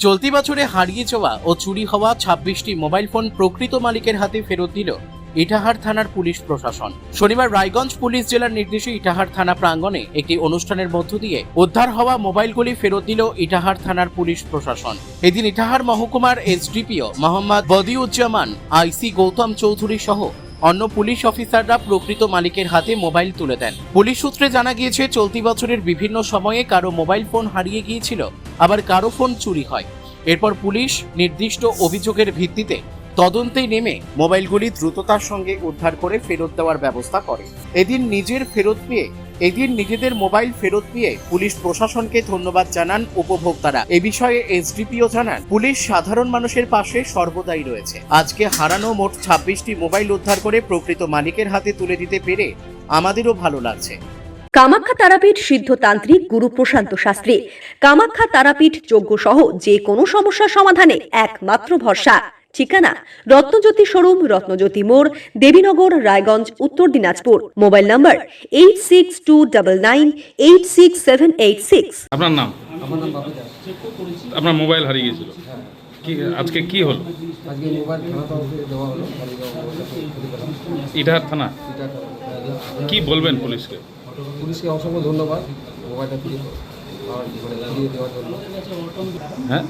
চলতি বছরে হারিয়ে যাওয়া ও চুরি হওয়া ২৬টি মোবাইল ফোন প্রকৃত মালিকের হাতে ফেরত দিল ইটাহার থানার পুলিশ প্রশাসন। শনিবার রায়গঞ্জ পুলিশ জেলার নির্দেশে ইটাহার থানা প্রাঙ্গণে একটি অনুষ্ঠানের মধ্য দিয়ে উদ্ধার হওয়া মোবাইলগুলি ফেরত দিল ইটাহার থানার পুলিশ প্রশাসন। এদিন ইটাহার মহকুমার এসডিপিও মোহাম্মদ বদিউজ্জামান, আইসি গৌতম চৌধুরী সহ অন্য পুলিশ অফিসাররা প্রকৃত মালিকের হাতে মোবাইল তুলে দেন। পুলিশ সূত্রে জানা গিয়েছে, চলতি বছরের বিভিন্ন সময়ে কারো মোবাইল ফোন হারিয়ে গিয়েছিল, আবার কারো ফোন চুরি হয়। এরপর পুলিশ নির্দিষ্ট অভিযোগের ভিত্তিতে তদন্তে নেমে মোবাইলগুলি দ্রুততার সঙ্গে উদ্ধার করে ফেরত দেওয়ার ব্যবস্থা করে। এদিন নিজেদের মোবাইল ফেরত পেয়ে পুলিশ প্রশাসনকে ধন্যবাদ জানান উপভোক্তারা। এ বিষয়ে এসডিপিও জানান, পুলিশ সাধারণ মানুষের পাশে সর্বদাই রয়েছে। আজকে হারানো মোট ২৬টি মোবাইল উদ্ধার করে প্রকৃত মালিকের হাতে তুলে দিতে পেরে আমাদেরও ভালো লাগছে। কামাখ্যা তারাপীঠ সিদ্ধতান্ত্রিক গুরু প্রশান্ত শাস্ত্রী। কামাখ্যা তারাপীঠ যজ্ঞ সহ যে কোনো সমস্যার সমাধানে একমাত্র ভরসা। ঠিকানা রত্নজ্যোতি শোরুম, রত্নজ্যোতি মোড়, দেবীনগর, রায়গঞ্জ, উত্তর দিনাজপুর। মোবাইল নম্বর 8629986786। আপনার নাম? আমার নাম বাপি দাস। আপনার মোবাইল হারিয়ে গিয়েছিল, কি আজকে কি হলো? আজকে মোবাইল থানা তরফে দেওয়া হলো, ইটাহার থানা। কি বলবেন পুলিশকে? পুলিশকে অসংখ্য ধন্যবাদ মোবাইলটা ফিরিয়ে দেওয়ার জন্য। হ্যাঁ,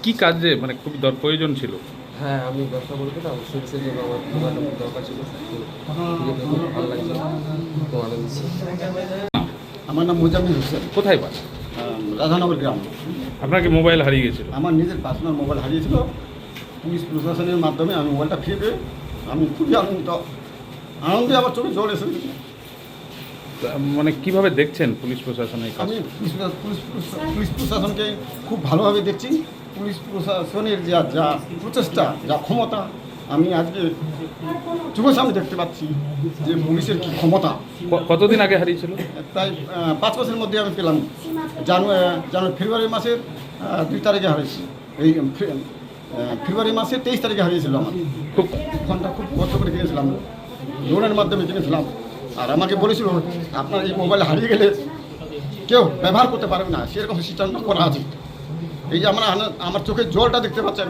কি কাজে খুব প্রয়োজন ছিল? হ্যাঁ, আমি ব্যবসা করতে না, সেলসের জন্য আমার মোবাইলটা খুব দরকার ছিল। খুব ভালো লাগছে, খুব আনন্দ দিচ্ছে। আমার নাম মোজাম্মেল হোসেন, কোথায় পান? রাধানগর গ্রাম। আপনার কি মোবাইল হারিয়ে গিয়েছিল? আমার নিজের পার্সোনাল মোবাইল হারিয়েছিল। পুলিশ প্রশাসনের মাধ্যমে আমি মোবাইলটা ফিরে পেয়ে আমি খুবই আনন্দে আমার চোখে জল এসেছে। কিভাবে দেখছেন পুলিশ প্রশাসনের কাজ? আমি পুলিশ প্রশাসনকে খুব ভালোভাবে দেখছি। পুলিশ প্রশাসনের যা প্রচেষ্টা, যা ক্ষমতা, আমি আজকে চোখের সামনে দেখতে পাচ্ছি যে পুলিশের কী ক্ষমতা। কতদিন আগে হারিয়েছিল? প্রায় 5 মাসের মধ্যে আমি পেলাম। ফেব্রুয়ারি মাসের 2 তারিখে হারিয়েছি। এই ফেব্রুয়ারি মাসের 23 তারিখে হারিয়েছিল। আমার ফোনটা খুব কষ্ট করে কিনেছিলাম, লোনের মাধ্যমে কিনেছিলাম। আর আমাকে বলেছিল, আপনার এই মোবাইল হারিয়ে গেলে কেউ ব্যবহার করতে পারবে না, সেরকম সিস্টেম করা আছে। এই যে আমার চোখের জলটা দেখতে পাচ্ছেন,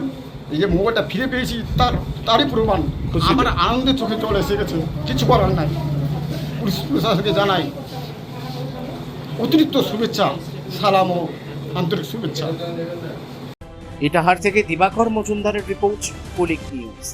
এই যে মোবাইলটা ফিরে পেয়েছি তারই প্রমাণ। আমার আনন্দের চোখে জল এসে গেছে, কিছু করার নাই। পুলিশ প্রশাসনকে জানাই অতিরিক্ত শুভেচ্ছা, সালাম ও আন্তরিক শুভেচ্ছা। ইটাহার থেকে দিবাকর মজুমদারের রিপোর্ট, কুলিক নিউজ।